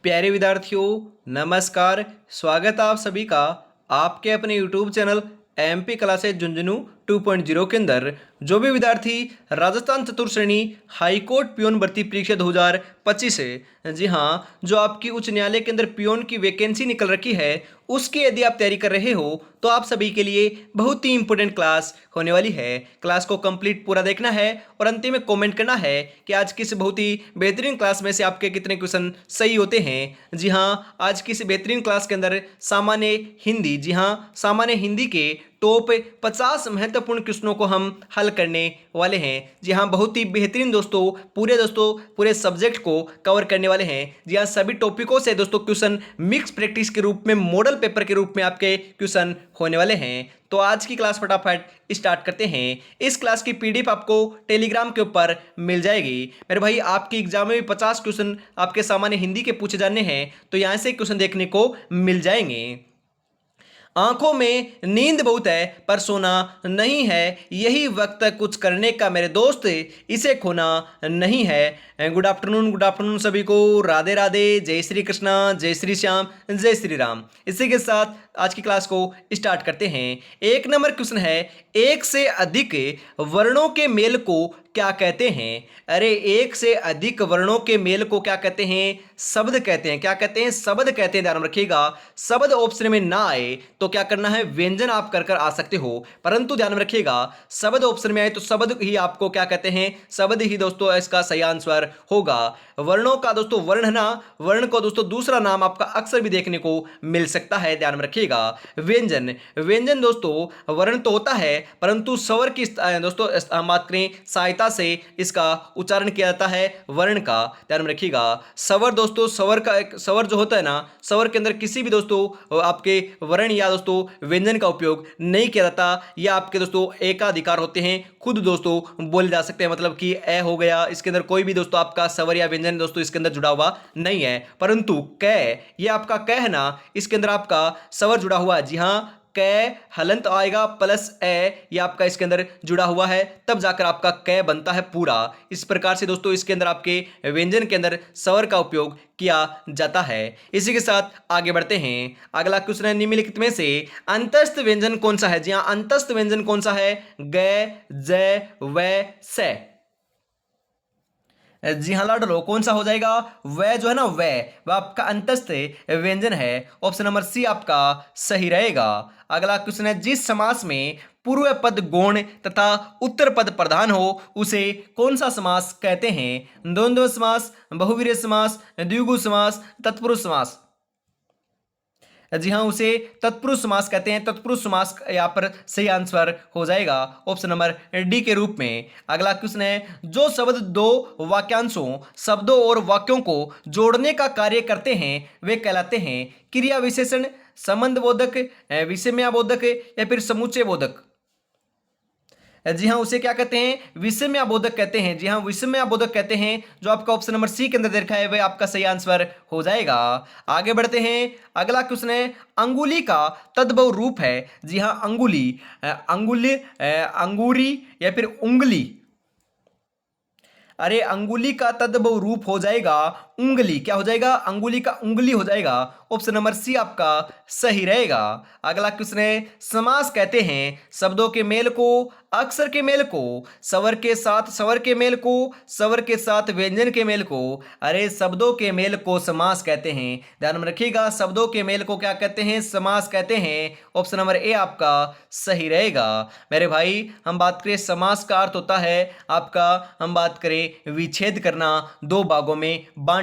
प्यारे विद्यार्थियों, नमस्कार। स्वागत है आप सभी का आपके अपने YouTube channel MP classes Jhunjhunu 2.0 के अंदर। जो भी विद्यार्थी राजस्थान चतुर्थ श्रेणी हाईकोर्ट पियोन भर्ती परीक्षा 2025 है, जी हाँ, जो आपकी उच्च न्यायालय के अंदर पियोन की वैकेंसी निकल रखी है, उसकी यदि आप तैयारी कर रहे हो तो आप सभी के लिए बहुत ही इंपॉर्टेंट क्लास होने वाली है। क्लास को कंप्लीट पूरा देखना है और अंतिम में कमेंट करना है कि आज किस बहुत ही बेहतरीन क्लास में से आपके कितने क्वेश्चन सही होते हैं। जी हाँ, आज की इस बेहतरीन क्लास के अंदर सामान्य हिंदी, जी हाँ, सामान्य हिंदी के टॉप 50 महत्वपूर्ण क्वेश्चनों को हम हल करने वाले हैं। जी हाँ, बहुत ही बेहतरीन दोस्तों, पूरे सब्जेक्ट को कवर करने वाले हैं। जी हाँ, सभी टॉपिकों से दोस्तों क्वेश्चन मिक्स प्रैक्टिस के रूप में, मॉडल पेपर के रूप में आपके क्वेश्चन होने वाले हैं। तो आज की क्लास फटाफट स्टार्ट करते हैं। इस क्लास की पीडीएफ आपको टेलीग्राम के ऊपर मिल जाएगी। मेरे भाई, आपकी एग्जाम में भी 50 क्वेश्चन आपके सामान्य हिंदी के पूछे जाने हैं, तो यहाँ से क्वेश्चन देखने को मिल जाएंगे। आंखों में नींद बहुत है पर सोना नहीं है, यही वक्त कुछ करने का मेरे दोस्त, इसे खोना नहीं है। गुड आफ्टरनून सभी को। राधे राधे, जय श्री कृष्णा, जय श्री श्याम, जय श्री राम। इसी के साथ आज की क्लास को स्टार्ट करते हैं। एक नंबर क्वेश्चन है, एक से अधिक वर्णों के मेल को क्या कहते हैं? अरे, एक से अधिक वर्णों के मेल को क्या कहते हैं? शब्द कहते हैं। क्या कहते हैं? शब्द कहते हैं। ध्यान रखिएगा, शब्द ऑप्शन में ना आए तो क्या करना है? व्यंजन आप कर कर आ सकते हो, परंतु ध्यान रखिएगा, शब्द ऑप्शन में आए तो शब्द ही आपको क्या कहते हैं? शब्द ही दोस्तों इसका सही आंसर होगा। वर्णों का दोस्तों वर्ण है ना, वर्ण को दोस्तों दूसरा नाम आपका अक्सर भी देखने को मिल सकता है। ध्यान रखिएगा, व्यंजन, व्यंजन दोस्तों वर्ण तो होता है, परंतु स्वर की दोस्तों हम बात करें सहायता से इसका उच्चारण किया जाता है वर्ण का। ध्यान में रखिएगा, स्वर दोस्तों, स्वर का एक स्वर जो होता है ना, स्वर के अंदर किसी भी दोस्तों आपके वर्ण या दोस्तों व्यंजन का उपयोग नहीं किया जाता। या आपके दोस्तों एकाधिकार होते हैं, खुद दोस्तों बोले जा सकते हैं, मतलब कि ए हो गया, इसके अंदर कोई भी दोस्तों आपका स्वर या व्यंजन दोस्तों इसके अंदर जुड़ा हुआ नहीं है। परंतु कै, ये आपका कै है ना, इसके अंदर आपका स्वर जुड़ा हुआ है। जी हाँ, कै हलंत आएगा प्लस ए, ये आपका इसके अंदर जुड़ा हुआ है, तब जाकर आपका कै बनता है पूरा। इस प्रकार से दोस्तों इसके अंदर आपके व्यंजन के अंदर स्वर का उपयोग किया जाता है। इसी के साथ आगे बढ़ते हैं। अगला क्वेश्चन है, निम्नलिखित में से अंतस्थ व्यंजन कौन सा है? जी हाँ, अंतस्थ व्यंजन कौन सा है? ग, ज, व, से। जी हाँ लाडलो, कौन सा हो जाएगा? वह जो है ना, वह आपका अंतस्थ व्यंजन है। ऑप्शन नंबर सी आपका सही रहेगा। अगला क्वेश्चन है, जिस समास में पूर्व पद गौण तथा उत्तर पद प्रधान हो उसे कौन सा समास कहते हैं? द्वंद्व समास, बहुवीर्य समास, द्विगु समास, तत्पुरुष समास। जी हाँ, उसे तत्पुरुष समास कहते हैं। तत्पुरुष समास यहाँ पर सही आंसर हो जाएगा ऑप्शन नंबर डी के रूप में। अगला क्वेश्चन है, जो शब्द दो वाक्यांशों, शब्दों और वाक्यों को जोड़ने का कार्य करते हैं वे कहलाते हैं क्रिया विशेषण, संबंध बोधक, विषमया बोधक या फिर समुच्चय बोधक। जी हाँ, उसे क्या कहते हैं? विषमया बोधक कहते हैं। जी हाँ, विषमया बोधक कहते हैं, जो आपका ऑप्शन नंबर सी के अंदर देखा है वह आपका सही आंसर हो जाएगा। आगे बढ़ते हैं। अगला क्वेश्चन है, अंगुली का तद्भव रूप है। जी हाँ, अंगुली, अंगुली, अंगूरी या फिर उंगली। अरे, अंगुली का तद्भव रूप हो जाएगा उंगली। क्या हो जाएगा? अंगुली का उंगली हो जाएगा। ऑप्शन नंबर सी आपका सही रहेगा। अगला क्वेश्चन है, समास कहते हैं शब्दों के मेल को, अक्षर के मेल को, स्वर के साथ स्वर के मेल को, स्वर के साथ व्यंजन के मेल को। अरे, शब्दों के मेल को समास कहते हैं। ध्यान में रखिएगा, शब्दों के मेल को क्या कहते हैं? समास कहते हैं। ऑप्शन नंबर ए आपका सही रहेगा। मेरे भाई, हम बात करें समास का अर्थ होता है आपका, हम बात करें विच्छेद करना, दो भागों में बांटना।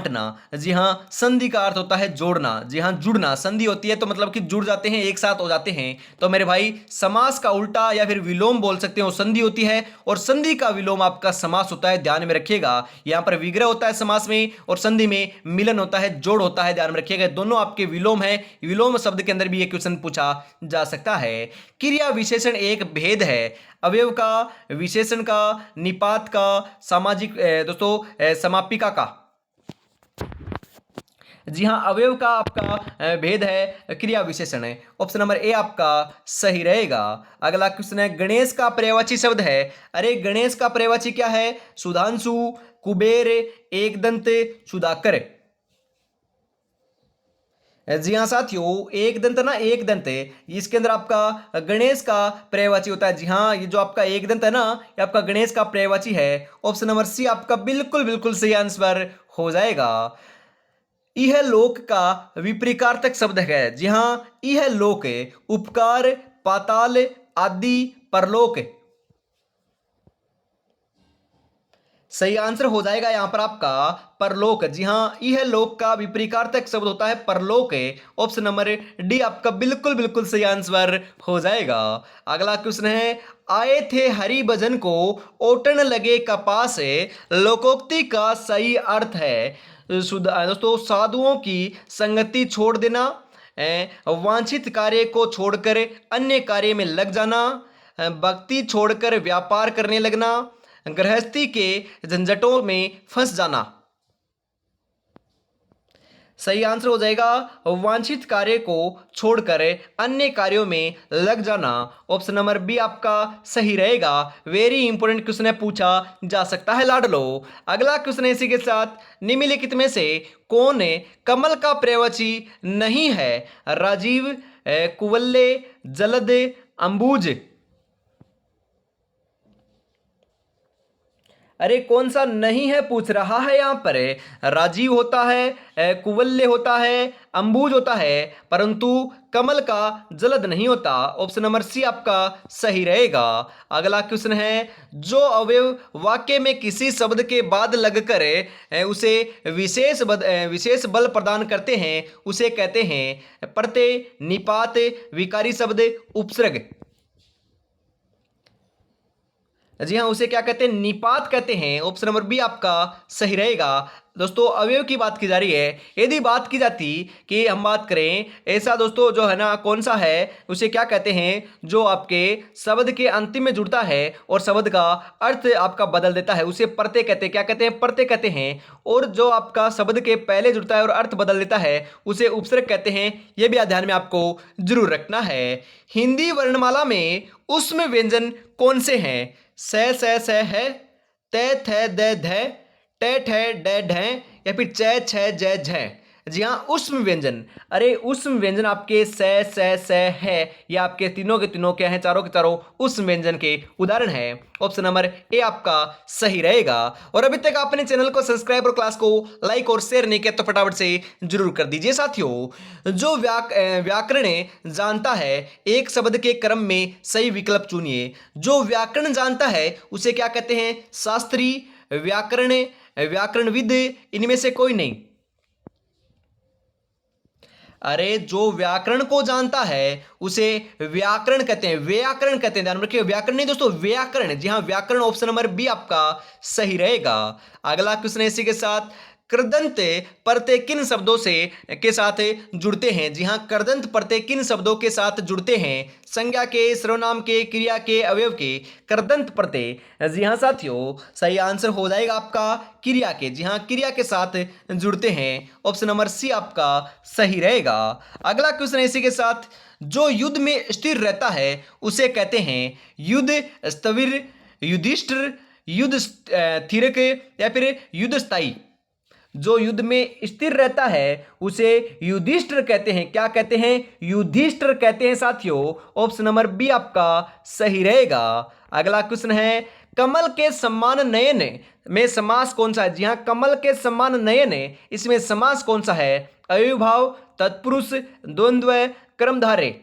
जी हाँ, संधि का अर्थ होता है जोड़ना। जी हाँ, जुड़ना, संधि होती है तो मतलब कि जुड़ जाते हैं, एक साथ हो जाते हैं। तो मेरे भाई, समास का उल्टा या फिर विलोम बोल सकते हो, संधि होती है, और संधि का विलोम आपका समास होता है। ध्यान में रखिएगा, यहां पर विग्रह होता है समास में, और संधि में मिलन होता है, जोड़ होता है। ध्यान में रखिएगा, दोनों आपके विलोम है। विलोम शब्द के अंदर भी एक क्वेश्चन पूछा जा सकता है। क्रिया विशेषण एक भेद है अवयव का, विशेषण का, निपात का, सामाजिक दोस्तों समापिका का। जी हाँ, अवयव का आपका भेद है, क्रिया विशेषण है। ऑप्शन नंबर ए आपका सही रहेगा। अगला क्वेश्चन है, गणेश का पर्यायवाची शब्द है। अरे, गणेश का पर्यायवाची क्या है? सुधांशु, कुबेर, एकदंत, सुधाकर। जी हाँ साथियों, एक दंत ना एक दंत है, इसके अंदर आपका गणेश का पर्यायवाची होता है। जी हाँ, ये जो आपका एक दंत है ना, ये आपका गणेश का पर्यायवाची है। ऑप्शन नंबर सी आपका बिल्कुल बिल्कुल सही आंसर हो जाएगा। यह लोक का विपरीतार्थक शब्द है। जी हाँ, यह लोक है उपकार, पाताल आदि, परलोक। सही आंसर हो जाएगा यहाँ पर आपका परलोक। जी हाँ, यह लोक का विपरीतार्थक शब्द होता है परलोक है। ऑप्शन नंबर डी आपका बिल्कुल बिल्कुल सही आंसर हो जाएगा। अगला क्वेश्चन है, आए थे हरि भजन को ओटन लगे कपास है, लोकोक्ति का सही अर्थ है दोस्तों साधुओं की संगति छोड़ देना, वांछित कार्य को छोड़कर अन्य कार्य में लग जाना, भक्ति छोड़कर व्यापार करने लगना, गृहस्थी के झंझटों में फंस जाना। सही आंसर हो जाएगा वांछित कार्य को छोड़कर अन्य कार्यों में लग जाना। ऑप्शन नंबर बी आपका सही रहेगा। वेरी इंपॉर्टेंट क्वेश्चन है, पूछा जा सकता है लाडलो। अगला क्वेश्चन है इसी के साथ, निम्नलिखित में से कौन कमल का पर्यायवाची नहीं है? राजीव, कुवल्ले, जलद, अंबुज। अरे कौन सा नहीं है पूछ रहा है यहाँ पर। राजीव होता है, कुवल्य होता है, अंबुज होता है, परंतु कमल का जलद नहीं होता। ऑप्शन नंबर सी आपका सही रहेगा। अगला क्वेश्चन है, जो अवयव वाक्य में किसी शब्द के बाद लगकर उसे विशेष बल प्रदान करते हैं उसे कहते हैं प्रत्यय, निपात, विकारी शब्द, उपसर्ग। जी हाँ, उसे क्या कहते हैं? निपात कहते हैं। ऑप्शन नंबर बी आपका सही रहेगा। दोस्तों अवयव की बात की जा रही है। यदि बात की जाती कि हम बात करें ऐसा दोस्तों जो है ना कौन सा है, उसे क्या कहते हैं? जो आपके शब्द के अंतिम में जुड़ता है और शब्द का अर्थ आपका बदल देता है उसे प्रत्यय कहते हैं। क्या कहते हैं? प्रत्यय कहते हैं। और जो आपका शब्द के पहले जुड़ता है और अर्थ बदल देता है उसे उपसर्ग कहते हैं। यह भी ध्यान में आपको जरूर रखना है। हिंदी वर्णमाला में उष्म व्यंजन कौन से हैं? स है, ते थे दे धे, टे ठे डे ढे, या फिर च छ जय झ। जी हाँ, उष्म व्यंजन। अरे उष्म व्यंजन आपके स है, ये आपके तीनों के तीनों क्या हैं? चारों के चारों उष्म व्यंजन के उदाहरण हैं। ऑप्शन नंबर ए आपका सही रहेगा। और अभी तक आपने चैनल को सब्सक्राइब और क्लास को लाइक और शेयर नहीं किया तो फटाफट से जरूर कर दीजिए। साथियों, जो व्याकरण जानता है एक शब्द के क्रम में सही विकल्प चुनिए। जो व्याकरण जानता है उसे क्या कहते हैं? शास्त्री, व्याकरण, व्याकरणविद, इनमें से कोई नहीं। अरे जो व्याकरण को जानता है उसे व्याकरण कहते हैं, व्याकरण कहते हैं। ध्यान रखिए, व्याकरण नहीं दोस्तों, व्याकरण। जी हाँ, व्याकरण। ऑप्शन नंबर बी आपका सही रहेगा। अगला क्वेश्चन इसी के साथ, कृदंत प्रत्यय किन शब्दों से के साथ जुड़ते हैं? जी हाँ, कृदंत प्रत्यय किन शब्दों के साथ जुड़ते हैं? संज्ञा के, सर्वनाम के, क्रिया के, अवयव के। कृदंत प्रत्यय जी हाँ साथियों, सही आंसर हो जाएगा आपका क्रिया के। जी हाँ, क्रिया के साथ जुड़ते हैं। ऑप्शन नंबर सी आपका सही रहेगा। अगला क्वेश्चन इसी के साथ, जो युद्ध में स्थिर रहता है उसे कहते हैं युद्ध स्थविर, युधिष्ठिर, युद्ध स्थिरक, या फिर युद्ध स्थायी। जो युद्ध में स्थिर रहता है उसे युधिष्ठिर कहते हैं। क्या कहते हैं? युधिष्ठिर कहते हैं साथियों। ऑप्शन नंबर बी आपका सही रहेगा। अगला क्वेश्चन है, कमल के सम्मान नयन में समास कौन सा है? जी हाँ, कमल के सम्मान नयन, इसमें समास कौन सा है? अव्ययभाव, तत्पुरुष, द्वंद्व, कर्मधारय।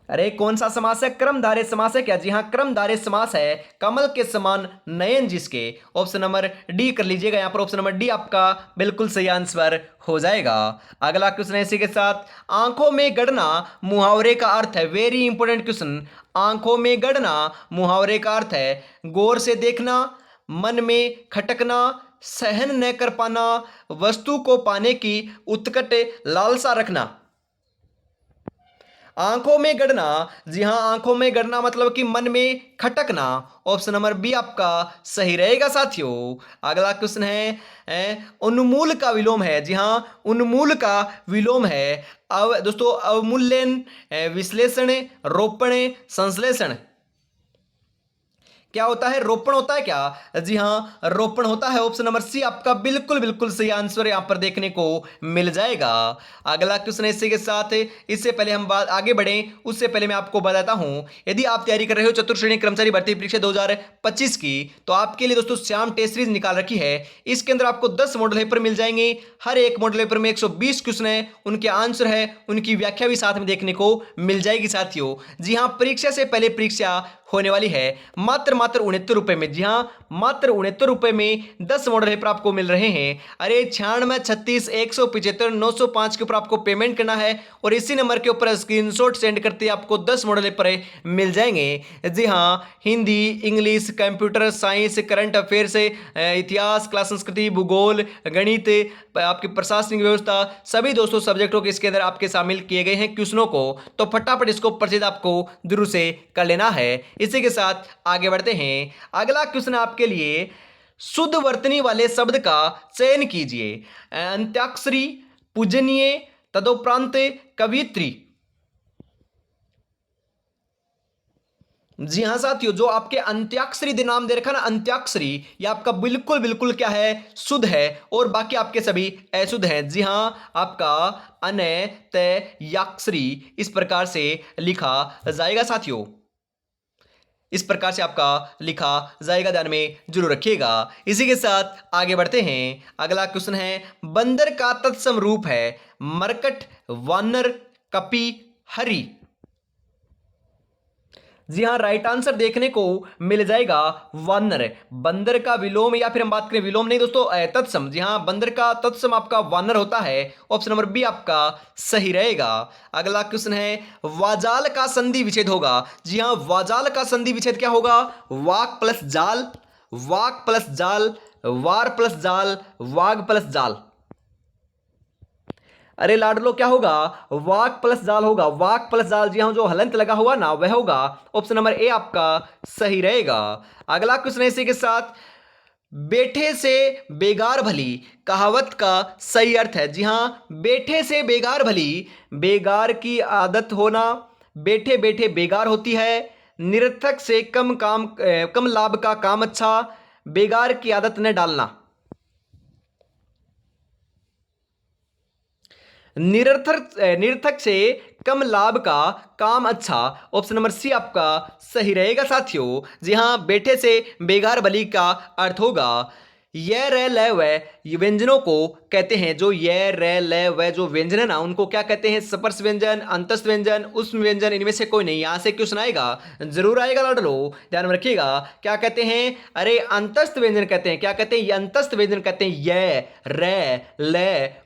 अरे कौन सा समास है? क्रमधारय समास है क्या? जी हाँ, क्रमधारय समास है। कमल के समान नयन जिसके। ऑप्शन नंबर डी कर लीजिएगा यहाँ पर। ऑप्शन नंबर डी आपका बिल्कुल सही आंसर हो जाएगा। अगला क्वेश्चन है इसी के साथ, आंखों में गड़ना मुहावरे का अर्थ है। Very important question. आंखों में गड़ना मुहावरे का अर्थ है गौर से देखना, मन में खटकना, सहन न कर पाना, वस्तु को पाने की उत्कट लालसा रखना। आंखों में गड़ना, जी हाँ, आंखों में गड़ना मतलब कि मन में खटकना। ऑप्शन नंबर बी आपका सही रहेगा साथियों। अगला क्वेश्चन है, उन्मूल का विलोम है। जी हाँ, उन्मूल का विलोम है दोस्तों अवमूल्यन, विश्लेषण, रोपण, संश्लेषण। क्या होता है? रोपण होता है क्या? जी हाँ, रोपण होता है। ऑप्शन नंबर सी आपका बिल्कुल बिल्कुल सही आंसर यहां पर देखने को मिल जाएगा। अगला क्वेश्चन इसी के साथ, इससे पहले हम बात आगे बढ़ें उससे पहले मैं आपको बताता हूं, यदि आप तैयारी कर रहे हो चतुर्थ श्रेणी कर्मचारी भर्ती परीक्षा 2025 की, तो आपके लिए दोस्तों श्याम टेस्ट सीरीज निकाल रखी है। इसके अंदर आपको 10 मॉडल पेपर मिल जाएंगे। हर एक मॉडल पेपर में 120 क्वेश्चन है, उनके आंसर है, उनकी व्याख्या भी साथ में देखने को मिल जाएगी साथियों। जी हाँ, परीक्षा से पहले परीक्षा होने वाली है मात्र 69 रुपए में। जी हाँ, मात्र 69 रुपए में 10 मॉडल पेपर आपको मिल रहे हैं। अरे 96 36 175 905 के ऊपर आपको पेमेंट करना है और इसी नंबर के ऊपर स्क्रीनशॉट सेंड करते आपको 10 मॉडल पेपर मिल जाएंगे। जी हाँ, Hindi, English, computer science, current affairs, इतिहास, क्लास संस्कृति, भूगोल, गणित, आपकी प्रशासनिक व्यवस्था, सभी दोस्तों सब्जेक्टों के इसके अंदर आपके शामिल किए गए हैं क्वेश्चनों को। तो फटाफट इसको परचेज आपको जरूर से कर लेना है। इसी के साथ आगे बढ़ते हैं। अगला क्वेश्चन आपके लिए, शुद्ध वर्तनी वाले शब्द का चयन कीजिए। अंत्याक्षरी, पूजनीय, तदोपरांत, कवियत्री। जी हाँ साथियों, जो आपके अंत्याक्षरी नाम दे रखा ना, अंत्याक्षरी, ये आपका बिल्कुल बिल्कुल क्या है? शुद्ध है और बाकी आपके सभी अशुद्ध हैं। जी हाँ, आपका अनैतयाक्षरी इस प्रकार से लिखा जाएगा साथियों। इस प्रकार से आपका लिखा जाएगा, ध्यान में जरूर रखिएगा। इसी के साथ आगे बढ़ते हैं। अगला क्वेश्चन है, बंदर का तत्सम रूप है मरकट, वानर, कपि, हरि। जी हाँ, राइट आंसर देखने को मिल जाएगा वानर। बंदर का विलोम, या फिर हम बात करें विलोम नहीं दोस्तों, तत्सम। जी हाँ, बंदर का तत्सम आपका वानर होता है। ऑप्शन नंबर बी आपका सही रहेगा। अगला क्वेश्चन है, वाजाल का संधि विच्छेद होगा। जी हाँ, वाजाल का संधि विच्छेद क्या होगा? वाक प्लस जाल, वाक प्लस जाल, वार प्लस जाल, वाग प्लस जाल। अरे लाडलो, क्या होगा? वाक प्लस जाल होगा, वाक प्लस जाल। जी हाँ, जो हलंत लगा हुआ ना वह होगा। ऑप्शन नंबर ए आपका सही रहेगा। अगला क्वेश्चन इसी के साथ, बेटे से बेगार भली कहावत का सही अर्थ है। जी हाँ, बेटे से बेगार भली, बेगार की आदत होना, बैठे बैठे बेगार होती है। निरर्थक से कम लाभ का काम अच्छा, बेगार की आदत न डालना। निरर्थक से कम लाभ का काम अच्छा। ऑप्शन नंबर सी आपका सही रहेगा साथियों। जी हाँ, बेटे से बेगार भली का अर्थ होगा, य र ल व व्यंजनों को कहते हैं। जो य र ल व जो व्यंजन है ना, उनको क्या कहते हैं? स्पर्श व्यंजन, अंतस्थ व्यंजन, उष्म व्यंजन। इनमें से कोई नहीं। यहां से क्वेश्चन आएगा, जरूर आएगा लाडलो, ध्यान में रखिएगा। क्या कहते हैं? अरे अंतस्थ व्यंजन कहते हैं। क्या कहते हैं? ये अंतस्थ व्यंजन कहते हैं। य र ल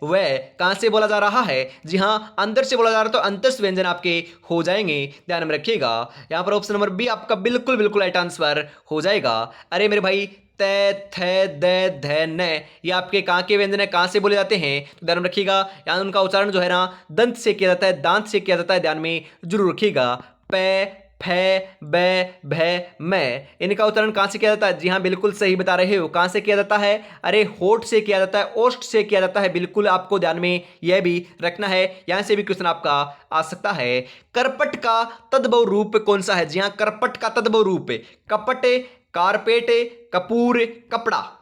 व कहां से बोला जा रहा है? जी हाँ, अंदर से बोला जा रहा है, तो अंतस्थ व्यंजन आपके हो जाएंगे, ध्यान में रखिएगा। यहां पर ऑप्शन नंबर बी आपका बिल्कुल बिल्कुल राइट आंसर हो जाएगा। अरे मेरे भाई, त, थ, द, ध, न, ये आपके कहाँ के व्यंजन है, कहाँ से बोले जाते हैं? तो ध्यान में रखिएगा, यहाँ उनका उच्चारण जो है ना, दंत से किया जाता है, दांत से किया जाता है, ध्यान में जरूर रखिएगा। प, फ, ब, भ, म, इनका उच्चारण कहाँ से किया जाता है? जी हाँ, बिल्कुल सही बता रहे हो। कहाँ से किया जाता है? अरे होठ से किया जाता है, ओष्ठ से किया जाता है। बिल्कुल आपको ध्यान में यह भी रखना है। यहां से भी क्वेश्चन आपका आ सकता है। करपट का तद्भव रूप कौन सा है? जी हाँ, करपट का तद्भव रूप, कपट, कारपेट, कपूर, कपड़ा।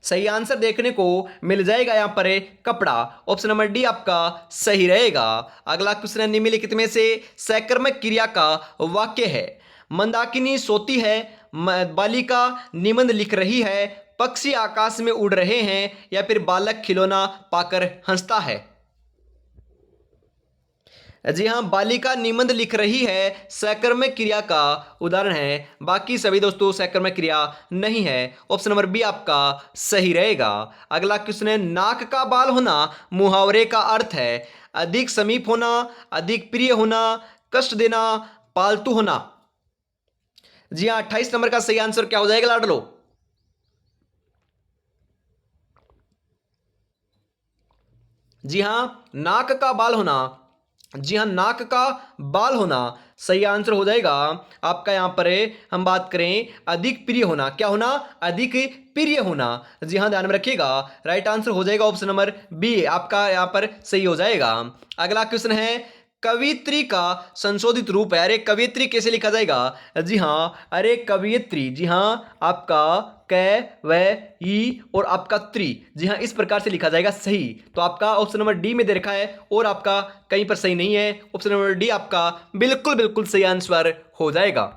सही आंसर देखने को मिल जाएगा यहां पर कपड़ा। ऑप्शन नंबर डी आपका सही रहेगा। अगला क्वेश्चन है, निम्नलिखित में से सकर्मक क्रिया का वाक्य है। मंदाकिनी सोती है, बालिका निबंध लिख रही है, पक्षी आकाश में उड़ रहे हैं, या फिर बालक खिलौना पाकर हंसता है। जी हाँ, बालिका निबंध लिख रही है सकर्मक क्रिया का उदाहरण है। बाकी सभी दोस्तों सकर्मक क्रिया नहीं है। ऑप्शन नंबर बी आपका सही रहेगा। अगला क्वेश्चन है, नाक का बाल होना मुहावरे का अर्थ है। अधिक समीप होना, अधिक प्रिय होना, कष्ट देना, पालतू होना। जी हाँ, 28 नंबर का सही आंसर क्या हो जाएगा लाडलो? जी हाँ, नाक का बाल होना। जी हाँ, नाक का बाल होना सही आंसर हो जाएगा आपका। यहां पर हम बात करें अधिक प्रिय होना, क्या होना? अधिक प्रिय होना। जी हाँ, ध्यान में रखिएगा, राइट आंसर हो जाएगा ऑप्शन नंबर बी आपका यहां पर सही हो जाएगा। अगला क्वेश्चन है, कवियत्री का संशोधित रूप है। अरे कवियत्री कैसे लिखा जाएगा? जी हाँ, अरे कवियत्री, जी हाँ, आपका क व ई और आपका त्री, जी हाँ, इस प्रकार से लिखा जाएगा सही। तो आपका ऑप्शन नंबर डी में दे रखा है और आपका कहीं पर सही नहीं है। ऑप्शन नंबर डी आपका बिल्कुल बिल्कुल सही आंसर हो जाएगा।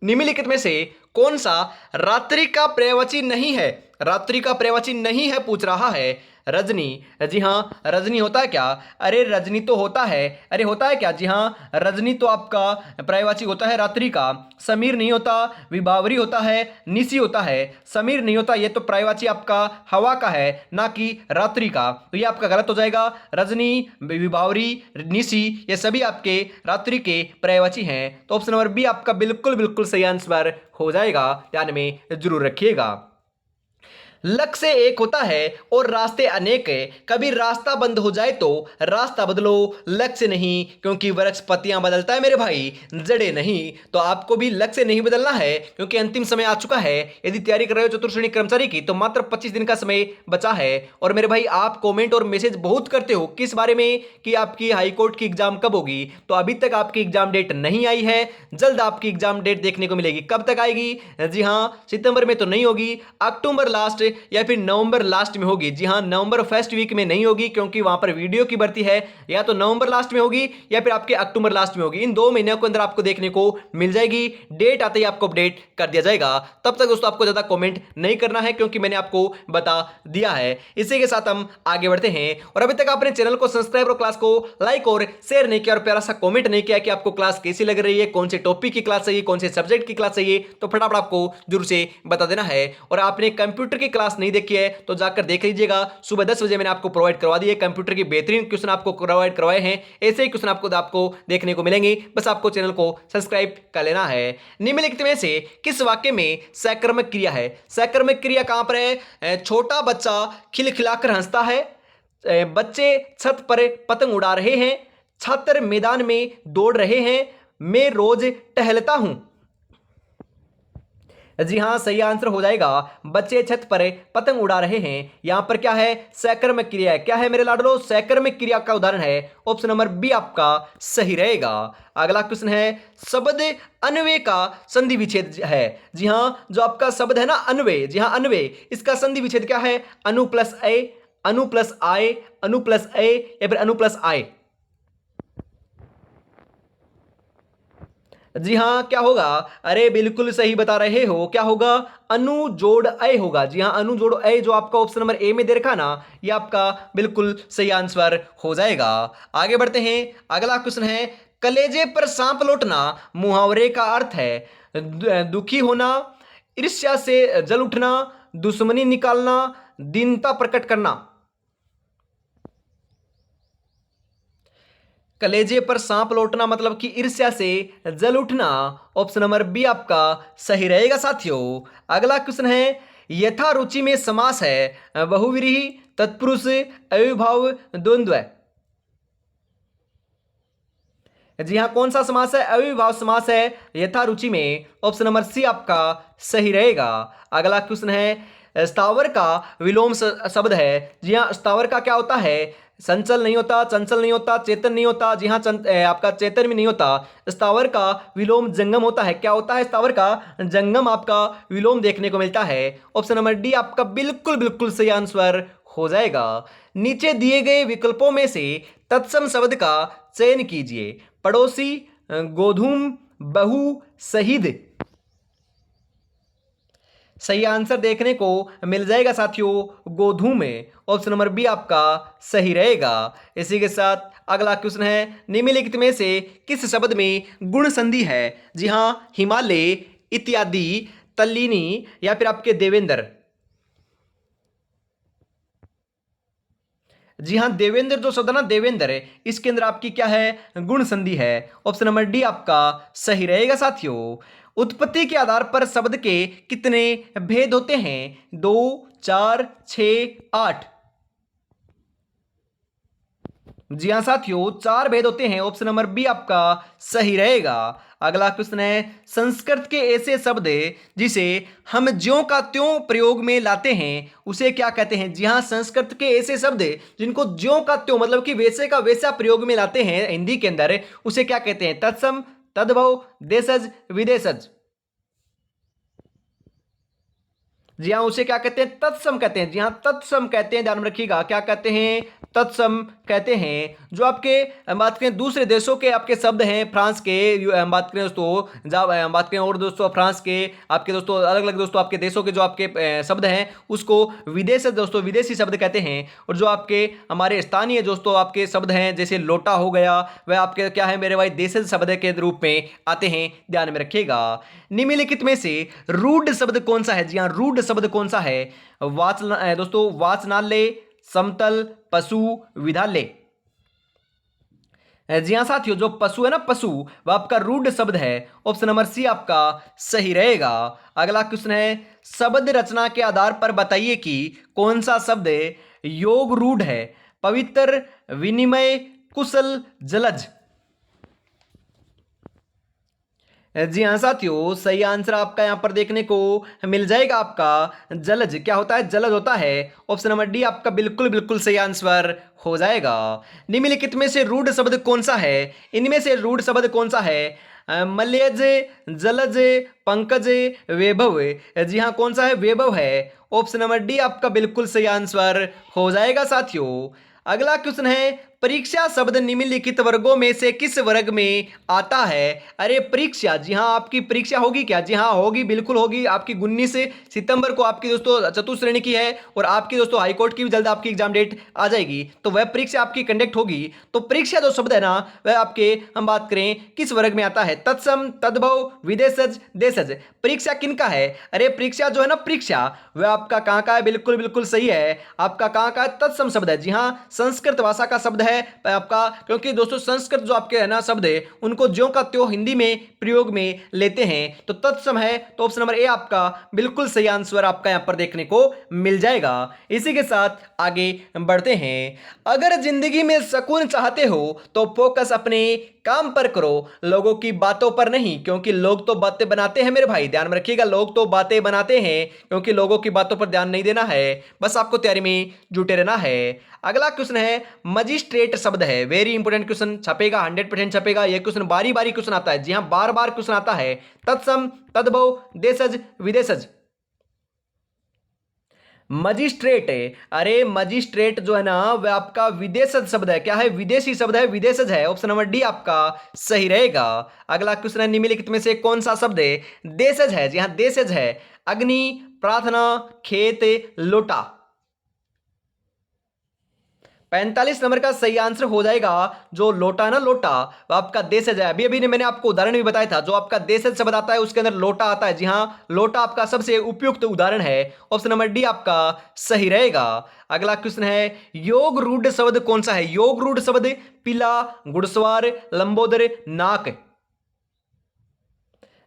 निम्नलिखित में से कौन सा रात्रि का पर्यायवाची नहीं है? रात्रि का पर्यायवाची नहीं है पूछ रहा है। रजनी, जी हाँ, रजनी होता है क्या? अरे रजनी तो होता है। अरे होता है क्या? जी हाँ, रजनी तो आपका पर्यायवाची होता है रात्रि का। समीर नहीं होता, विभावरी होता है, निशी होता है। समीर नहीं होता, ये तो पर्यायवाची आपका हवा का है, ना कि रात्रि का। तो ये आपका गलत हो जाएगा। रजनी, विभावरी, निशी, ये सभी आपके रात्रि के पर्यायवाची हैं। तो ऑप्शन नंबर बी आपका बिल्कुल बिल्कुल सही आंसर हो जाएगा। ध्यान में जरूर रखिएगा। लक्ष्य एक होता है और रास्ते अनेक है। कभी रास्ता बंद हो जाए तो रास्ता बदलो, लक्ष्य नहीं, क्योंकि वृक्ष पत्तियां बदलता है मेरे भाई, जड़े नहीं। तो आपको भी लक्ष्य नहीं बदलना है, क्योंकि अंतिम समय आ चुका है। यदि तैयारी कर रहे हो चतुर्थ श्रेणी कर्मचारी की तो मात्र 25 दिन का समय बचा है। और मेरे भाई आप कॉमेंट और मैसेज बहुत करते हो किस बारे में, कि आपकी हाईकोर्ट की एग्जाम कब होगी। तो अभी तक आपकी एग्जाम डेट नहीं आई है, जल्द आपकी एग्जाम डेट देखने को मिलेगी। कब तक आएगी? जी हाँ, सितंबर में तो नहीं होगी, अक्टूबर लास्ट या फिर नवंबर लास्ट में होगी। जी हां, नवंबर फर्स्ट वीक में नहीं होगी, क्योंकि वहां पर वीडियो की भर्ती है। या तो नवंबर लास्ट में होगी या फिर आपके अक्टूबर लास्ट में होगी। इन 2 महीनों के अंदर आपको देखने को मिल जाएगी। डेट आते ही आपको अपडेट कर दिया जाएगा। तब तक दोस्तों आपको ज्यादा कमेंट नहीं करना है, क्योंकि मैंने आपको बता दिया है। इसी के साथ हम आगे बढ़ते हैं। और अभी तक आपने चैनल को सब्सक्राइब और क्लास को लाइक और शेयर नहीं किया और प्यारा सा कमेंट नहीं किया कि आपको क्लास कैसी लग रही है, कौन से टॉपिक की क्लास चाहिए, कौन से सब्जेक्ट की क्लास चाहिए, तो फटाफट आपको जरूर से बता देना है। और आपने कंप्यूटर की क्लास नहीं देखी है तो जाकर देख लीजिएगा। सुबह 10 बजे मैंने आपको प्रोवाइड करवा दी है। कंप्यूटर की बेहतरीन क्वेश्चन आपको प्रोवाइड करवाए हैं। ऐसे ही क्वेश्चन आपको देखने को मिलेंगे। बस आपको चैनल को सब्सक्राइब कर लेना है। निम्नलिखित में से किस वाक्य में सकर्मक क्रिया है? सकर्मक क्रिया कहां पर है? छोटा बच्चा खिलखिलाकर हंसता है, बच्चे छत पर पतंग उड़ा रहे हैं, छात्र मैदान में दौड़ रहे हैं, मैं रोज टहलता हूं। जी हां, सही आंसर हो जाएगा बच्चे छत पर पतंग उड़ा रहे हैं। यहां पर क्या है? सकर्मक क्रिया है। क्या है मेरे लाडलो? सकर्मक क्रिया का उदाहरण है। ऑप्शन नंबर बी आपका सही रहेगा। अगला क्वेश्चन है, शब्द अन्वय का संधि विच्छेद है। जी हां, जो आपका शब्द है ना अन्वय, जी हां अन्वय, इसका संधि विच्छेद क्या है? अनु प्लस ए, अनु प्लस आए, अनु प्लस ए या फिर अनु प्लस आए। जी हाँ, क्या होगा? अरे बिल्कुल सही बता रहे हो। क्या होगा? अनु जोड़ अय होगा। जी हाँ, अनु जोड़ अय, जो आपका ऑप्शन नंबर ए में दे रखा ना, ये आपका बिल्कुल सही आंसर हो जाएगा। आगे बढ़ते हैं। अगला क्वेश्चन है, कलेजे पर सांप लौटना मुहावरे का अर्थ है दुखी होना, ईर्ष्या से जल उठना, दुश्मनी निकालना, दीनता प्रकट करना। कलेजे पर सांप लौटना मतलब कि ईर्ष्या से जल उठना। ऑप्शन नंबर बी आपका सही रहेगा साथियों। अगला क्वेश्चन है, यथा रुचि में समास है बहुव्रीहि, तत्पुरुष, अविभाव, द्वंद्व। जी हाँ, कौन सा समास है? अविभाव समास है यथा रुचि में। ऑप्शन नंबर सी आपका सही रहेगा। अगला क्वेश्चन है, स्थावर का विलोम शब्द है। जी हाँ, स्थावर का क्या होता है? संचल नहीं होता, चंचल नहीं होता, चेतन नहीं होता। जी हाँ, आपका चेतन भी नहीं होता। स्थावर का विलोम जंगम होता है। क्या होता है? स्थावर का जंगम आपका विलोम देखने को मिलता है। ऑप्शन नंबर डी आपका बिल्कुल बिल्कुल सही आंसर हो जाएगा। नीचे दिए गए विकल्पों में से तत्सम शब्द का चयन कीजिए। पड़ोसी, गोधूम, बहु, शहीद। सही आंसर देखने को मिल जाएगा साथियों, गोधूम में। ऑप्शन नंबर बी आपका सही रहेगा। इसी के साथ अगला क्वेश्चन है, निम्नलिखित में से किस शब्द में गुण संधि है? जी हाँ, हिमालय, इत्यादि, तल्लीनी या फिर आपके देवेंद्र। जी हाँ, देवेंद्र जो शब्द है ना, देवेंद्र है, इसके अंदर आपकी क्या है? गुण संधि है। ऑप्शन नंबर डी आपका सही रहेगा साथियों। उत्पत्ति के आधार पर शब्द के कितने भेद होते हैं? 2, 4, 6, 8। जी हाँ साथियों, 4 भेद होते हैं। ऑप्शन नंबर बी आपका सही रहेगा। अगला क्वेश्चन है, संस्कृत के ऐसे शब्द जिसे हम ज्यों का त्यों प्रयोग में लाते हैं उसे क्या कहते हैं? जी हाँ, संस्कृत के ऐसे शब्द जिनको ज्यों का त्यों मतलब कि वैसे का वैसा प्रयोग में लाते हैं हिंदी के अंदर, उसे क्या कहते हैं? तत्सम, तद्भव, देशज, विदेशज। जी हाँ, उसे क्या कहते हैं? तत्सम कहते हैं। जी हाँ, तत्सम कहते हैं, ध्यान में रखिएगा, क्या कहते हैं? तत्सम कहते हैं। जो आपके हम बात करें दूसरे देशों के आपके शब्द हैं, फ्रांस के, हम बात करें दोस्तों, जब हम बात करें और दोस्तों फ्रांस के आपके दोस्तों अलग अलग दोस्तों आपके देशों के जो आपके शब्द हैं उसको विदेश दोस्तों विदेशी शब्द कहते हैं। और जो आपके हमारे स्थानीय दोस्तों आपके शब्द हैं जैसे लोटा हो गया, वह आपके क्या है मेरे भाई? देशज शब्द के रूप में आते हैं, ध्यान में रखिएगा। निम्नलिखित में से रूढ़ शब्द कौन सा है? जी हाँ, रूढ़ शब्द कौन सा है? दोस्तों वाचनालय, समतल, पशु, विद्यालय। जी हाँ साथियों, जो पशु है ना, पशु, वह आपका रूढ़ शब्द है। ऑप्शन नंबर सी आपका सही रहेगा। अगला क्वेश्चन है, शब्द रचना के आधार पर बताइए कि कौन सा शब्द योग रूढ़ है? पवित्र, विनिमय, कुशल, जलज। जी हाँ साथियों, सही आंसर आपका यहां पर देखने को मिल जाएगा आपका जलज। क्या होता है? जलज होता है। ऑप्शन नंबर डी आपका बिल्कुल बिल्कुल सही आंसर हो जाएगा। निम्नलिखित में से रूढ़ शब्द कौन सा है? इनमें से रूढ़ शब्द कौन सा है? मलयज, जलज, पंकज, वैभव। जी हाँ, कौन सा है? वैभव है। ऑप्शन नंबर डी आपका बिल्कुल सही आंसर हो जाएगा साथियों। अगला क्वेश्चन है, परीक्षा शब्द निम्नलिखित वर्गों में से किस वर्ग में आता है? अरे परीक्षा, जी हाँ, आपकी परीक्षा होगी क्या? जी हाँ होगी, बिल्कुल होगी। आपकी 19 सितंबर को आपकी दोस्तों चतुर्थ श्रेणी की है और आपकी दोस्तों हाईकोर्ट की भी जल्द आपकी एग्जाम डेट आ जाएगी, तो वह परीक्षा आपकी कंडक्ट होगी। तो परीक्षा जो शब्द है ना, वह आपके हम बात करें किस वर्ग में आता है? तत्सम, तद्भव, विदेशज, देशज। परीक्षा किन का है? अरे परीक्षा जो है ना, परीक्षा वह आपका कहाँ का है? बिल्कुल बिल्कुल सही है, आपका कहाँ का है? तत्सम शब्द है। जी हाँ, संस्कृत भाषा का शब्द है आपका, क्योंकि दोस्तों संस्कृत जो आपके है ना शब्द है उनको ज्यों का त्यों हिंदी में प्रयोग में लेते हैं, तो तत्सम है। तो ऑप्शन नंबर ए आपका बिल्कुल सही आंसर आपका यहां पर देखने को मिल जाएगा। इसी के साथ आगे बढ़ते हैं। अगर जिंदगी में सुकून चाहते हो तो फोकस अपने काम पर करो, लोगों की बातों पर नहीं, क्योंकि लोग तो बातें बनाते हैं मेरे भाई, ध्यान में रखिएगा, लोग तो बातें बनाते हैं, क्योंकि लोगों की बातों पर ध्यान नहीं देना है, बस आपको तैयारी में जुटे रहना है। अगला क्वेश्चन है, मजिस्ट्रेट शब्द है, वेरी इंपोर्टेंट क्वेश्चन, छपेगा 100% छपेगा, यह क्वेश्चन बारी बारी क्वेश्चन आता है। जी हाँ, बार बार क्वेश्चन आता है। तत्सम, तद्भव, देशज, विदेशज। मजिस्ट्रेट है, अरे मजिस्ट्रेट जो है ना वह आपका विदेशज शब्द है। क्या है? विदेशी शब्द है, विदेशज है। ऑप्शन नंबर डी आपका सही रहेगा। अगला क्वेश्चन है, निम्नलिखित में से कौन सा शब्द है देशज है? जी हाँ, देशज है। अग्नि, प्रार्थना, खेत, लोटा। 45 नंबर का सही आंसर हो जाएगा जो लोटा है ना, लोटा, वो आपका देशज है। अभी अभी ने मैंने आपको उदाहरण भी बताया था, जो आपका देशज शब्द आता है उसके अंदर लोटा आता है। जी हाँ, लोटा आपका सबसे उपयुक्त उदाहरण है। ऑप्शन नंबर डी आपका सही रहेगा। अगला क्वेश्चन है, योग रूढ़ शब्द कौन सा है? योग रूढ़ शब्द पीला, घुड़सवार, लंबोदर, नाक।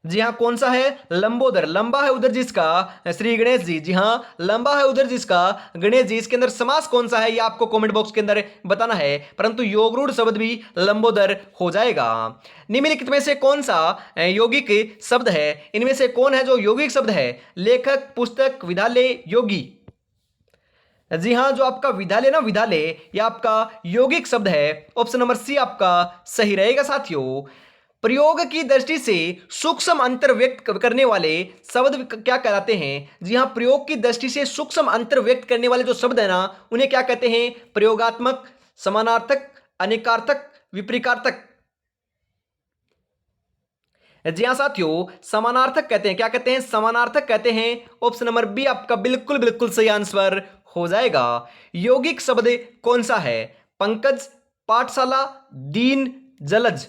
जी हाँ, कौन सा है? लंबोदर। लंबा है उधर जिसका श्री गणेश जी। जी हाँ, लंबा है उधर जिसका गणेश जी। इसके अंदर समास कौन सा है ये आपको कमेंट बॉक्स के अंदर बताना है, परंतु योगरूढ़ शब्द भी लंबोदर हो जाएगा। निम्नलिखित में से कौन सा यौगिक शब्द है? इनमें से कौन है जो यौगिक शब्द है? लेखक, पुस्तक, विद्यालय, योगी। जी हाँ, जो आपका विद्यालय ना, विद्यालय ये आपका यौगिक शब्द है। ऑप्शन नंबर सी आपका सही रहेगा साथियों। प्रयोग की दृष्टि से सूक्ष्म अंतर व्यक्त करने वाले शब्द क्या कहलाते हैं? जी हाँ, प्रयोग की दृष्टि से सूक्ष्म अंतर व्यक्त करने वाले जो शब्द है ना, उन्हें क्या कहते हैं? प्रयोगात्मक, समानार्थक, अनेकार्थक, विपरीतार्थक। जी हाँ साथियों, समानार्थक कहते हैं। क्या कहते हैं? समानार्थक कहते हैं। ऑप्शन नंबर बी आपका बिल्कुल बिल्कुल सही आंसर हो जाएगा। यौगिक शब्द कौन सा है? पंकज, पाठशाला, दीन, जलज।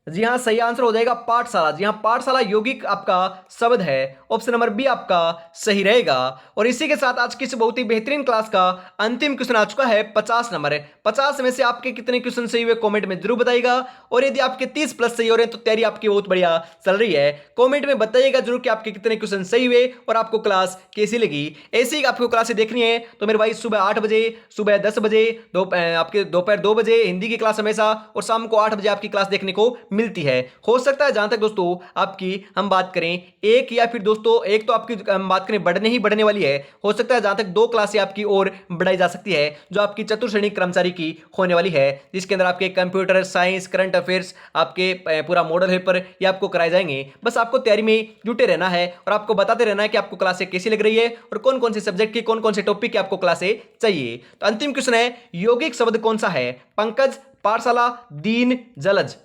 जी हाँ, सही आंसर हो जाएगा पाठशाला। जी हाँ, पाठशाला यौगिक आपका शब्द है। ऑप्शन नंबर बी आपका सही रहेगा। और इसी के साथ आज की इस बहुत ही बेहतरीन क्लास का अंतिम क्वेश्चन आ चुका है 50 नंबर। 50 में से आपके कितने क्वेश्चन सही हुए कमेंट में जरूर बताइएगा। और यदि आपके 30 प्लस सही हो रहे हैं तो तैयारी आपकी बहुत बढ़िया चल रही है। कमेंट में बताइएगा जरूर कि आपके कितने क्वेश्चन सही हुए और आपको क्लास कैसी लगी। ऐसी ही आपको क्लासें देखनी है तो मेरे भाई सुबह 8 बजे, सुबह 10 बजे, आपके दोपहर 2 बजे हिंदी की क्लास हमेशा, और शाम को 8 बजे आपकी क्लास देखने को मिलती है। हो सकता है जहां तक दोस्तों आपकी हम बात करें एक, या फिर दोस्तों एक तो आपकी हम बात करें बढ़ने ही बढ़ने वाली है, हो सकता है जहां तक 2 क्लासें आपकी और बढ़ाई जा सकती है जो आपकी चतुर्थ श्रेणी कर्मचारी की होने वाली है, जिसके अंदर आपके कंप्यूटर साइंस, करंट अफेयर्स, आपके पूरा मॉडल पेपर ये आपको कराए जाएंगे। बस आपको तैयारी में जुटे रहना है और आपको बताते रहना है कि आपको क्लासें कैसी लग रही है और कौन कौन से सब्जेक्ट की, कौन कौन से टॉपिक की आपको क्लासें चाहिए। तो अंतिम क्वेश्चन है, यौगिक शब्द कौन सा है? पंकज, पाठशाला, दीन, जलज।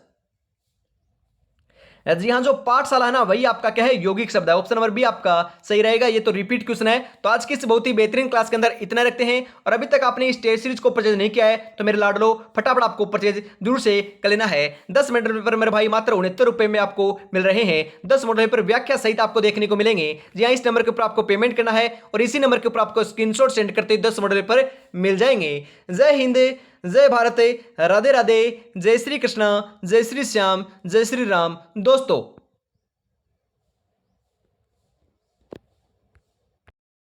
जी हाँ, जो पाठशाला है ना वही आपका क्या है, यौगिक शब्द है। ऑप्शन नंबर बी आपका सही रहेगा। ये तो रिपीट क्वेश्चन है। तो आज की इस बहुत ही बेहतरीन क्लास के अंदर इतना रखते हैं। और अभी तक आपने इस टेस्ट सीरीज को परचेज नहीं किया है तो मेरे लाडलो फटाफट आपको परचेज जरूर से कर लेना है। 10 मॉडल पेपर मेरे भाई मात्र 69 रुपए में आपको मिल रहे हैं। 10 मॉडल पेपर व्याख्या सहित आपको देखने को मिलेंगे। जी हाँ, इस नंबर के ऊपर आपको पेमेंट करना है और इसी नंबर के ऊपर आपको स्क्रीनशॉट सेंड करते 10 मॉडल पेपर मिल जाएंगे। जय हिंद, जय भारत, राधे राधे, जय श्री कृष्णा, जय श्री श्याम, जय श्री राम दोस्तों।